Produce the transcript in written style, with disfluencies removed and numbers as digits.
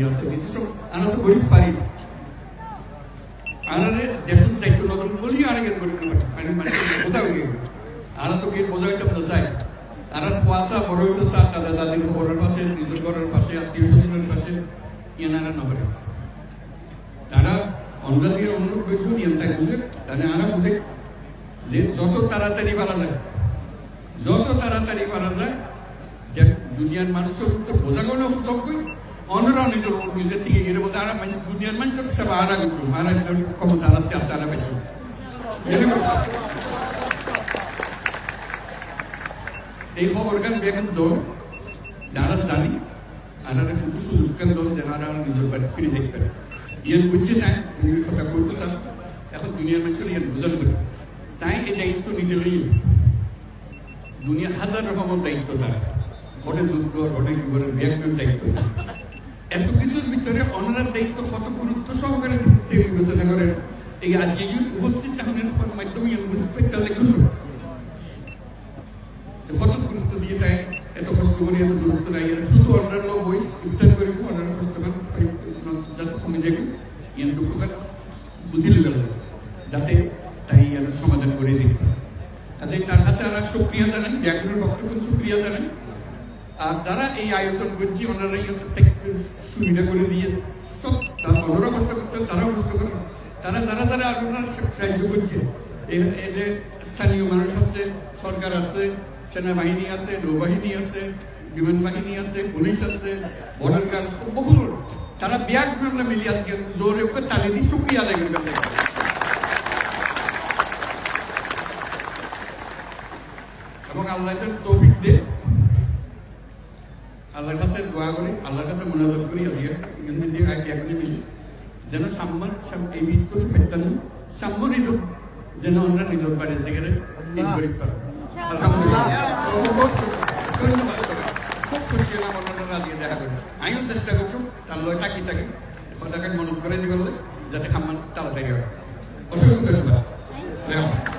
আছে আমরা তো গরিব পারি আনারে দেশের দায়িত্ব নতুন বলি আরেক গরিব মানে বোঝা হয়ে গেল আনা তো কি বোঝা হইতে বোঝায় আনার কুয়াশা বড় হইতো সার দাদা দাদির ঘরের পাশে নিজের ঘরের পাশে আত্মীয় স্বজনের পাশে ইয়ানারা নগরে তারা আমরা দিয়ে অনুরোধ করবো ইয়ানটাই বুঝে তাহলে আরা বুঝে যে যত তাড়াতাড়ি পারা যায় যে দুনিয়ার মানুষের বোঝাগুলো যোগ্যই অন্যরা নিজের থেকে গেলে বলতে আরা মানুষ দুনিয়ার মানুষের সব আরা করছো আরা ক্ষমতা আলাদা আসতে আরা পেয়েছ এই খবর গান বেগুন দল যারা জানি আনারা শুধু সুযোগ দল যারা নিজের বাড়ি ফিরে দেখতে পারে ইয়ান বুঝছে না কথা বলতে চান এখন দুনিয়ার মানুষের ইয়ান বোঝান করে তাই এই দায়িত্ব নিজে লই দুনিয়া হাজার রকমের দায়িত্ব থাকে ঘটে যুদ্ধ ঘটে জীবনের ব্যাংকের দায়িত্ব এত কিছুর ভিতরে অনার দায়িত্ব কত গুরুত্ব সহকারে বিবেচনা করেন এই আজকে উপস্থিত থাকার মাধ্যমে বুঝতে লেখুন কত গুরুত্ব দিয়ে তাই এত কষ্ট করে এত গুরুত্ব নাই শুধু অন্যান্য বই ইফতার করে অন্যান্য কষ্ট যাতে কমে যাবে ইয়ান দুঃখটা বুঝিয়ে গেল যাতে তাই সমাধান করে দিতে তাদের তার কাছে আমরা সুক্রিয়া জানাই ব্যাংকের পক্ষে সুক্রিয়া জানাই আর যারা এই আয়োজন করছি ওনারা সুবিধা করে দিয়ে সব ওনারা কষ্ট করতেন তারাও কষ্ট করেন তারা যারা যারা আপনার সাহায্য করছে এদের স্থানীয় মানুষ আছে সরকার আছে সেনাবাহিনী আছে নৌবাহিনী আছে বিমান বাহিনী আছে পুলিশ আছে বর্ডার গার্ড বহু তারা ব্যাগ মিলিয়ে আজকে জোরে ওকে টানে দিয়ে সুক্রিয়া আদায় করতে এবং আল্লাহ তৌফিক দে আল্লাহর কাছে দোয়া করি আল্লাহর কাছে মোনাজাত করি আজকে মিলি যেন সম্মান এই মৃত্যু ফেরতাম সম্মানিত যেন আমরা নিজের বাড়ির দিকে ইনভাইট করা আলহামদুলিল্লাহ ধন্যবাদ খুব খুশি হলাম অন্যরা আজকে দেখা করি আমিও চেষ্টা করছি আল্লাহ থাকি থাকে এখন তাকে মনে করে দিবে যাতে সম্মান তাড়াতাড়ি হয় অসংখ্য ধন্যবাদ